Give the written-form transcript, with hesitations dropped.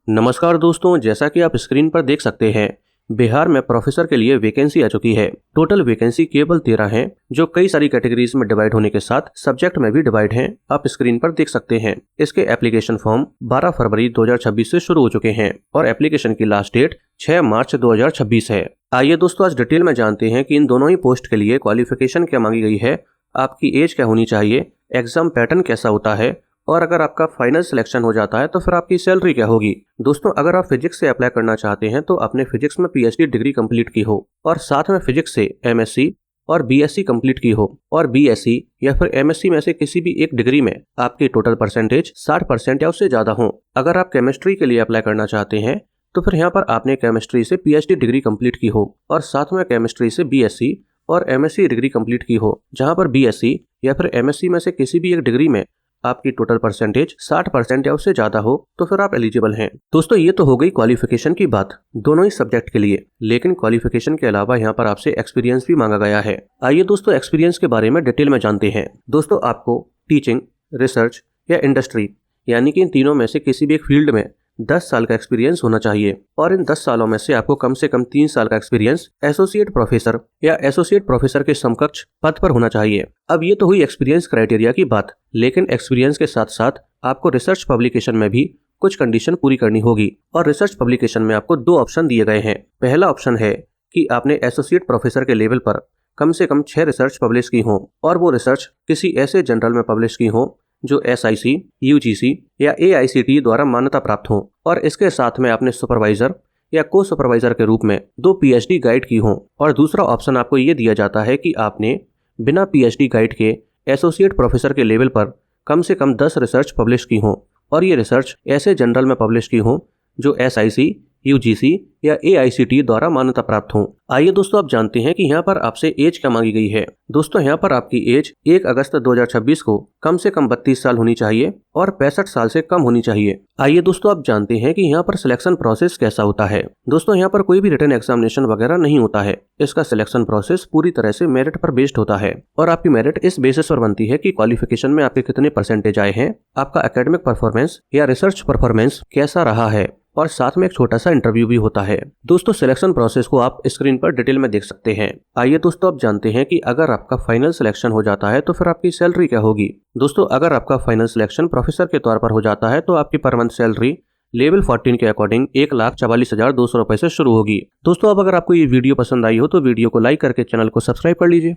नमस्कार दोस्तों, जैसा कि आप स्क्रीन पर देख सकते हैं, बिहार में प्रोफेसर के लिए वैकेंसी आ चुकी है। टोटल वैकेंसी केवल 13 हैं, जो कई सारी कैटेगरीज में डिवाइड होने के साथ सब्जेक्ट में भी डिवाइड हैं। आप स्क्रीन पर देख सकते हैं। इसके एप्लीकेशन फॉर्म 12 फरवरी 2026 से शुरू हो चुके हैं और एप्लीकेशन की लास्ट डेट 6 मार्च 2026 है। आइए दोस्तों, आज डिटेल में जानते हैं कि इन दोनों ही पोस्ट के लिए क्वालिफिकेशन क्या मांगी गई है, आपकी एज क्या होनी चाहिए, एग्जाम पैटर्न कैसा होता है और अगर आपका फाइनल सिलेक्शन हो जाता है तो फिर आपकी सैलरी क्या होगी। दोस्तों, अगर आप फिजिक्स से अप्लाई करना चाहते हैं तो आपने फिजिक्स में पीएचडी डिग्री कंप्लीट की हो और साथ में फिजिक्स से एमएससी और बीएससी कंप्लीट की हो और बीएससी या फिर एमएससी में से किसी भी एक डिग्री में आपकी टोटल परसेंटेज 60% या उससे ज्यादा हो। अगर आप केमिस्ट्री के लिए अप्लाई करना चाहते हैं तो फिर यहाँ पर आपने केमिस्ट्री से पीएचडी डिग्री कंप्लीट की हो और साथ में केमिस्ट्री से बीएससी और एमएससी डिग्री कंप्लीट की हो, जहाँ पर बीएससी या फिर एमएससी में से किसी भी एक डिग्री में आपकी टोटल परसेंटेज 60% या उससे ज्यादा हो तो फिर आप एलिजिबल हैं। दोस्तों, ये तो हो गई क्वालिफिकेशन की बात दोनों ही सब्जेक्ट के लिए, लेकिन क्वालिफिकेशन के अलावा यहाँ पर आपसे एक्सपीरियंस भी मांगा गया है। आइए दोस्तों, एक्सपीरियंस के बारे में डिटेल में जानते हैं। दोस्तों, आपको टीचिंग, रिसर्च या इंडस्ट्री यानी कि इन तीनों में से किसी भी एक फील्ड में 10 साल का एक्सपीरियंस होना चाहिए और इन 10 सालों में से आपको कम से कम 3 साल का एक्सपीरियंस एसोसिएट प्रोफेसर या एसोसिएट प्रोफेसर के समकक्ष पद पर होना चाहिए। अब ये तो हुई एक्सपीरियंस क्राइटेरिया की बात, लेकिन एक्सपीरियंस के साथ साथ आपको रिसर्च पब्लिकेशन में भी कुछ कंडीशन पूरी करनी होगी और रिसर्च पब्लिकेशन में आपको 2 ऑप्शन दिए गए हैं। पहला ऑप्शन है कि आपने एसोसिएट प्रोफेसर के लेवल पर कम से कम 6 रिसर्च पब्लिश की हो और वो रिसर्च किसी ऐसे जर्नल में पब्लिश की हो जो SIC, UGC या AICTE द्वारा मान्यता प्राप्त हो और इसके साथ में आपने सुपरवाइजर या को सुपरवाइजर के रूप में 2 PhD गाइड की हो। और दूसरा ऑप्शन आपको ये दिया जाता है कि आपने बिना PhD गाइड के एसोसिएट प्रोफेसर के लेवल पर कम से कम 10 रिसर्च पब्लिश की हो और ये रिसर्च ऐसे जर्नल में पब्लिश की हो जो SIC, UGC या AICTE द्वारा मान्यता प्राप्त हो। आइए दोस्तों, आप जानते हैं कि यहाँ पर आपसे एज क्या मांगी गई है। दोस्तों, यहाँ पर आपकी एज 1 अगस्त 2026 को कम से कम 32 साल होनी चाहिए और 65 साल से कम होनी चाहिए। आइए दोस्तों, आप जानते हैं कि यहाँ पर सिलेक्शन प्रोसेस कैसा होता है। दोस्तों, यहाँ पर कोई भी रिटन एग्जामिनेशन वगैरह नहीं होता है। इसका सिलेक्शन प्रोसेस पूरी तरह से मेरिट पर बेस्ड होता है और आपकी मेरिट इस बेसिस पर बनती है कि क्वालिफिकेशन में आपके कितने परसेंटेज आए हैं, आपका एकेडमिक परफॉर्मेंस या रिसर्च परफॉर्मेंस कैसा रहा है और साथ में एक छोटा सा इंटरव्यू भी होता है। दोस्तों, सिलेक्शन प्रोसेस को आप स्क्रीन पर डिटेल में देख सकते हैं। आइए दोस्तों, आप जानते हैं कि अगर आपका फाइनल सिलेक्शन हो जाता है तो फिर आपकी सैलरी क्या होगी। दोस्तों, अगर आपका फाइनल सिलेक्शन प्रोफेसर के तौर पर हो जाता है तो आपकी पर मंथ सैलरी लेवल 14 के अकॉर्डिंग 1,44,200 रुपए से शुरू होगी। दोस्तों, अब अगर आपको ये वीडियो पसंद आई हो तो वीडियो को लाइक करके चैनल को सब्सक्राइब कर लीजिए।